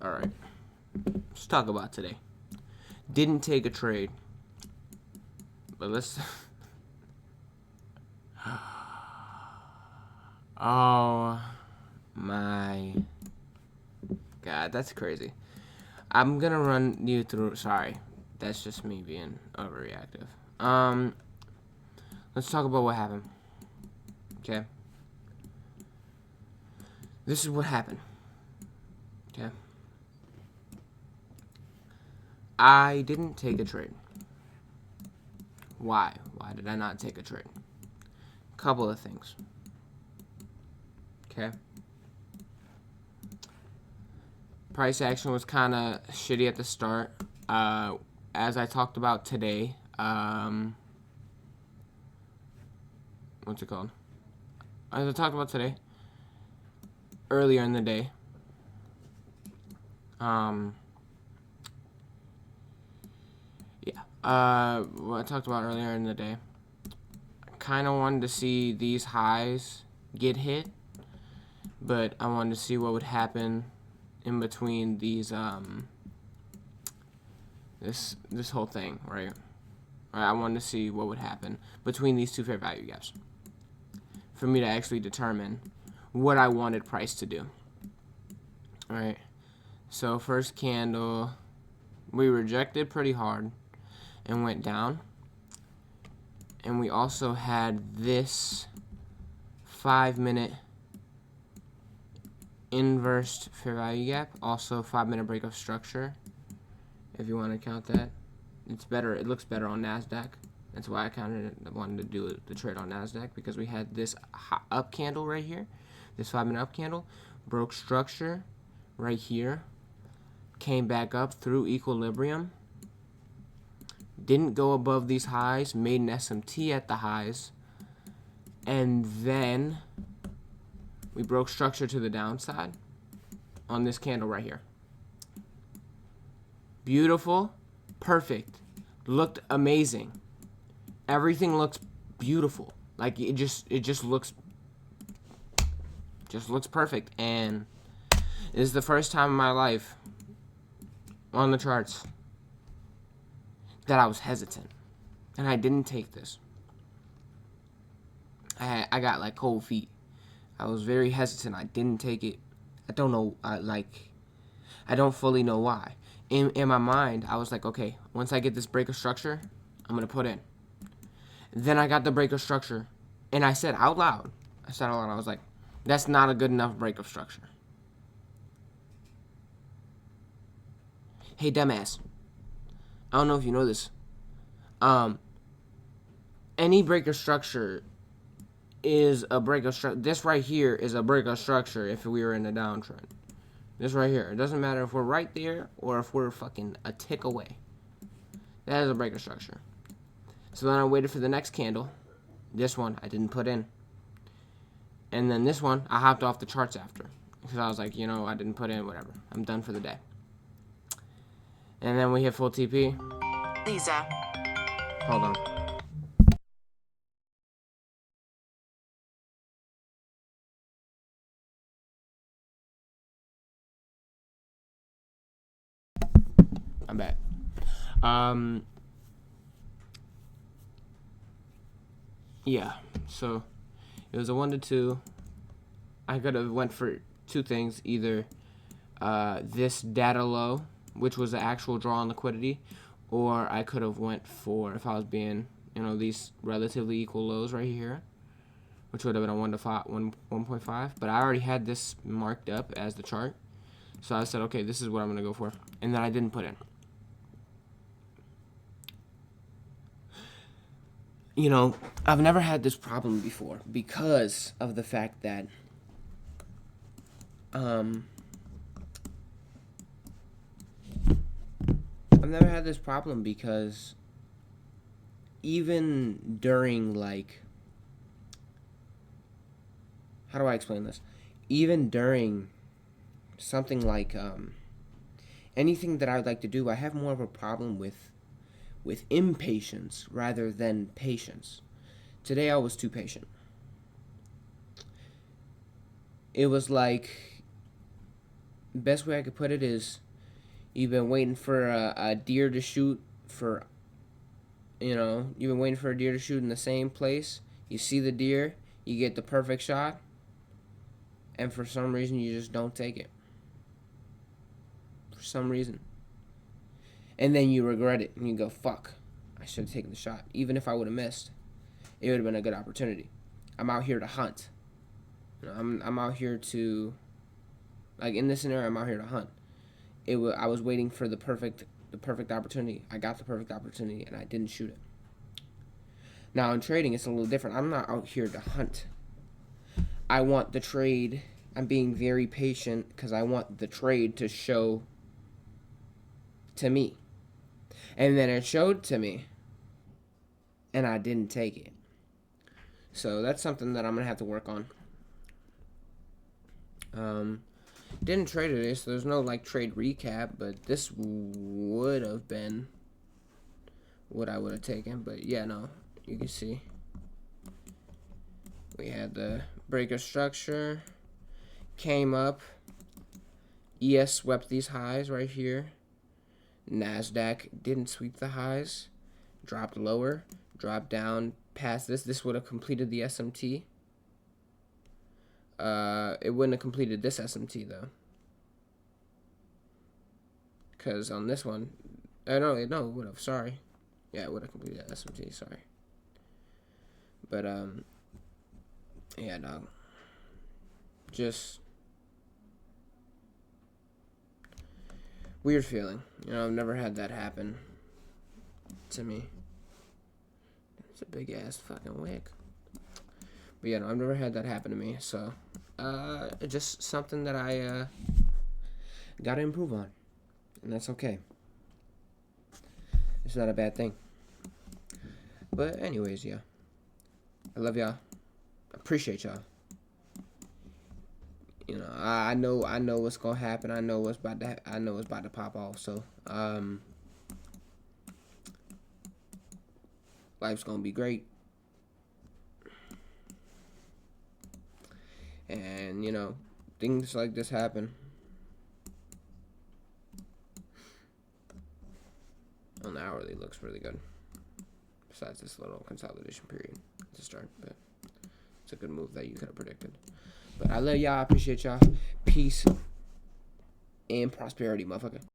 Alright. Let's talk about today. Didn't take a trade. But let's... Oh my God, that's crazy. I'm gonna run you through... Sorry. That's just me being overreactive. Let's talk about what happened. Okay? This is what happened. Okay? I didn't take a trade. Why? Why did I not take a trade? Couple of things. Okay? Price action was kind of shitty at the start. As I talked about today, what's it called? As I talked about today, earlier in the day, what I talked about earlier in the day, I kind of wanted to see these highs get hit, but I wanted to see what would happen in between these, this whole thing, right? I wanted to see what would happen between these two fair value gaps for me to actually determine what I wanted price to do. Alright, so first candle, we rejected pretty hard and went down. And we also had this 5-minute inverse fair value gap, also 5-minute break of structure, if you want to count that. It's better, it looks better on NASDAQ. That's why I counted it. I wanted to do the trade on NASDAQ because we had this up candle right here, this 5-minute up candle, broke structure right here, came back up through equilibrium, didn't go above these highs, made an SMT at the highs, and then we broke structure to the downside on this candle right here. Beautiful, perfect, looked amazing. Everything looks beautiful. Like it just looks perfect. And this is the first time in my life on the charts that I was hesitant, and I didn't take this. I got like cold feet. I was very hesitant. I didn't take it. I don't know. I don't fully know why. In my mind, I was like, okay, once I get this break of structure, I'm gonna put in. Then I got the break of structure, and I said out loud, I was like, that's not a good enough break of structure. Hey, dumbass. I don't know if you know this. Any break of structure is a break of structure. This right here is a break of structure if we were in a downtrend. This right here. It doesn't matter if we're right there or if we're fucking a tick away. That is a break of structure. So then I waited for the next candle. This one I didn't put in. And then this one I hopped off the charts after. Because I was like, you know, I didn't put in, whatever. I'm done for the day. And then we hit full TP. Lisa. Hold on. I'm back. Yeah, so it was a 1 to 2. I could have went for two things, either this data low, which was the actual draw on liquidity, or I could have went for, if I was being, you know, these relatively equal lows right here, which would have been a 1.5, but I already had this marked up as the chart, so I said, okay, this is what I'm going to go for, and then I didn't put in. You know, I've never had this problem before because of the fact that I've never had this problem because even during, like, how do I explain this? Even during something like anything that I would like to do, I have more of a problem with impatience rather than patience. Today I was too patient. It was like best way I could put it is you've been waiting for a deer to shoot for, you've been waiting for a deer to shoot in the same place. You see the deer, you get the perfect shot, and for some reason you just don't take it. For some reason. And then you regret it, and you go, fuck, I should have taken the shot. Even if I would have missed, it would have been a good opportunity. I'm out here to hunt. I'm out here to, like in this scenario, I'm out here to hunt. I was waiting for the perfect opportunity. I got the perfect opportunity, and I didn't shoot it. Now in trading, it's a little different. I'm not out here to hunt. I want the trade. I'm being very patient because I want the trade to show to me. And then it showed to me, and I didn't take it. So that's something that I'm going to have to work on. Didn't trade today, so there's no like trade recap, but this would have been what I would have taken. But yeah, no, you can see we had the breaker structure, came up, ES swept these highs right here. NASDAQ didn't sweep the highs, dropped lower, dropped down past this. This would have completed the SMT. It wouldn't have completed this SMT though, because on this one, no, it would have. Sorry, yeah, it would have completed that SMT. Sorry, but yeah, dog, just weird feeling. I've never had that happen to me. It's a big ass fucking wick. But yeah, no, I've never had that happen to me. So, just something that I gotta improve on, and that's okay. It's not a bad thing. But anyways, yeah, I love y'all. Appreciate y'all. I know what's gonna happen. I know what's about to pop off. So, life's gonna be great. And things like this happen. On the hourly, looks really good. Besides this little consolidation period to start, but it's a good move that you could have predicted. But I love y'all. I appreciate y'all. Peace and prosperity, motherfucker.